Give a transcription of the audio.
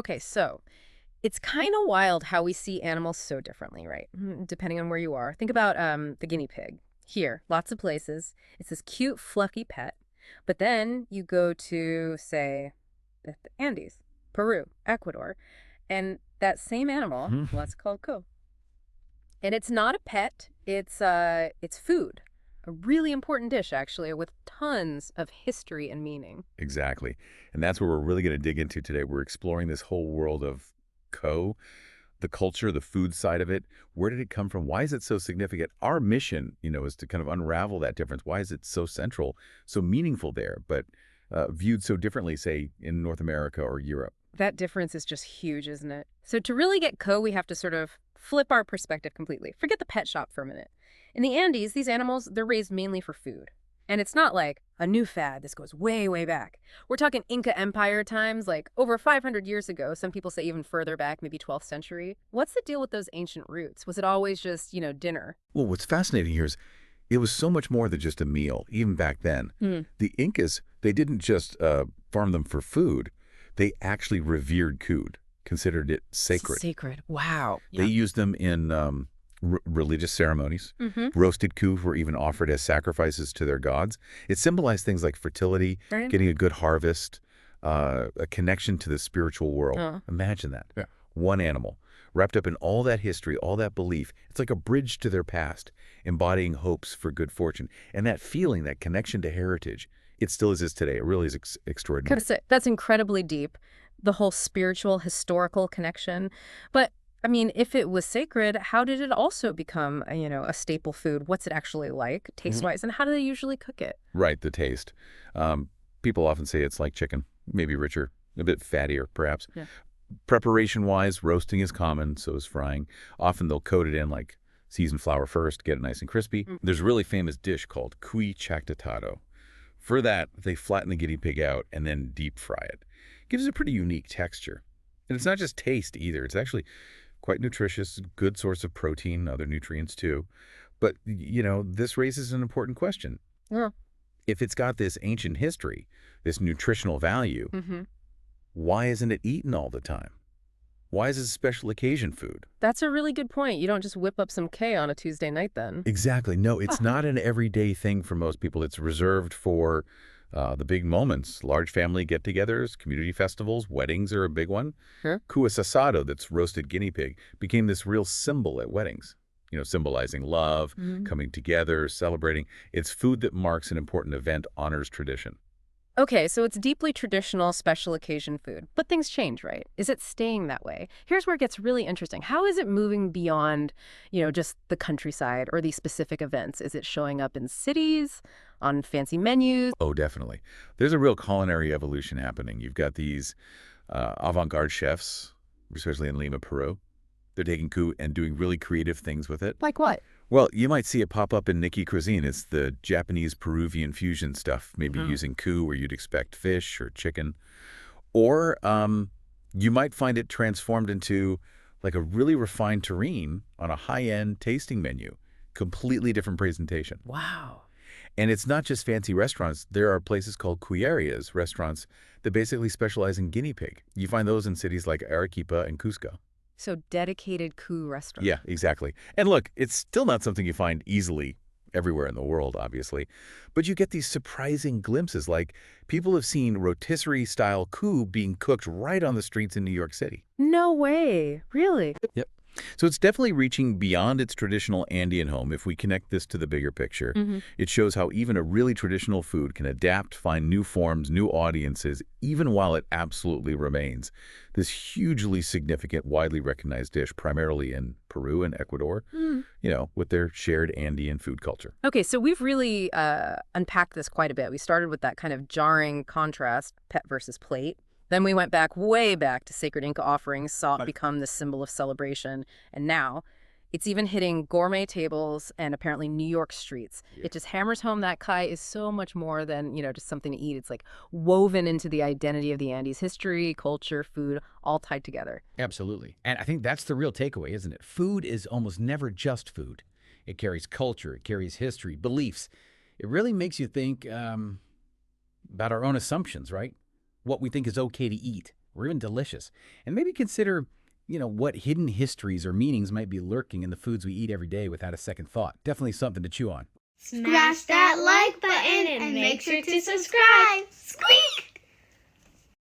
Okay, so it's kind of wild how we see animals so differently, right? Depending on where you are. Think about the guinea pig. Here, lots of places. It's this cute, fluffy pet. But then you go to, say, the Andes, Peru, Ecuador, and that same animal, Hmm. well, it's called co. And it's not a pet, it's food. A really important dish, actually, with tons of history and meaning. Exactly. And that's where we're really going to dig into today. We're exploring this whole world of the culture, the food side of it. Where did it come from? Why is it so significant? Our mission, is to kind of unravel that difference. Why is it so central, so meaningful there, but viewed so differently, say, in North America or Europe? That difference is just huge, isn't it? So to really get we have to sort of flip our perspective completely. Forget the pet shop for a minute. In the Andes, these animals, they're raised mainly for food. And it's not like a new fad. This goes way, way back. We're talking Inca Empire times, like over 500 years ago. Some people say even further back, maybe 12th century. What's the deal with those ancient roots? Was it always just, dinner? Well, what's fascinating here is it was so much more than just a meal, even back then. Hmm. The Incas, they didn't just farm them for food. They actually revered food, considered it sacred. Sacred. Wow. They used them in religious ceremonies. Mm-hmm. Roasted coups were even offered as sacrifices to their gods. It symbolized things like fertility, Right. getting a good harvest, a connection to the spiritual world. Oh. Imagine that. Yeah. One animal, wrapped up in all that history, all that belief. It's like a bridge to their past, embodying hopes for good fortune. And that feeling, that connection to heritage, it still exists today. It really is extraordinary. Gotta say, that's incredibly deep, the whole spiritual, historical connection. But, I mean, if it was sacred, how did it also become, a staple food? What's it actually like, taste-wise, and how do they usually cook it? Right, the taste. People often say it's like chicken, maybe richer, a bit fattier, perhaps. Yeah. Preparation-wise, roasting is common, so is frying. Often they'll coat it in like seasoned flour first, get it nice and crispy. Mm. There's a really famous dish called cuy chactatado. For that, they flatten the guinea pig out and then deep fry it. Gives it a pretty unique texture. And it's not just taste either. It's actually quite nutritious, good source of protein, other nutrients too. But, this raises an important question. Yeah. If it's got this ancient history, this nutritional value, Mm-hmm. why isn't it eaten all the time? Why is it a special occasion food? That's a really good point. You don't just whip up some K on a Tuesday night then. Exactly. No, it's not an everyday thing for most people. It's reserved for the big moments, large family get-togethers, community festivals, weddings are a big one. Sure. Cuis asado, that's roasted guinea pig, became this real symbol at weddings, symbolizing love, Mhm. coming together, celebrating. It's food that marks an important event, honors tradition. Okay, so it's deeply traditional, special occasion food. But things change, right? Is it staying that way? Here's where it gets really interesting. How is it moving beyond, just the countryside or these specific events? Is it showing up in cities, on fancy menus? Oh, definitely. There's a real culinary evolution happening. You've got these avant-garde chefs, especially in Lima, Peru. They're taking coup and doing really creative things with it. Like what? Well, you might see it pop up in Nikki cuisine. It's the Japanese-Peruvian fusion stuff, maybe Mhm. using coup where you'd expect fish or chicken. Or you might find it transformed into like a really refined terrine on a high-end tasting menu. Completely different presentation. Wow. And it's not just fancy restaurants. There are places called cuillerias, restaurants that basically specialize in guinea pig. You find those in cities like Arequipa and Cusco. So dedicated coup restaurant. Yeah, exactly. And look, it's still not something you find easily everywhere in the world, obviously. But you get these surprising glimpses, like people have seen rotisserie-style coup being cooked right on the streets in New York City. No way. Really? Yep. So it's definitely reaching beyond its traditional Andean home. If we connect this to the bigger picture, Mm-hmm. it shows how even a really traditional food can adapt, find new forms, new audiences, even while it absolutely remains this hugely significant, widely recognized dish, primarily in Peru and Ecuador, with their shared Andean food culture. Okay, so we've really unpacked this quite a bit. We started with that kind of jarring contrast, pet versus plate. Then we went way back to sacred Inca offerings, saw it become the symbol of celebration. And now it's even hitting gourmet tables and apparently New York streets. Yeah. It just hammers home that kai is so much more than, just something to eat. It's like woven into the identity of the Andes, history, culture, food, all tied together. Absolutely. And I think that's the real takeaway, isn't it? Food is almost never just food. It carries culture, it carries history, beliefs. It really makes you think about our own assumptions, right? What we think is okay to eat, or even delicious. And maybe consider, what hidden histories or meanings might be lurking in the foods we eat every day without a second thought. Definitely something to chew on. Smash that like button and make sure to subscribe. Squeak!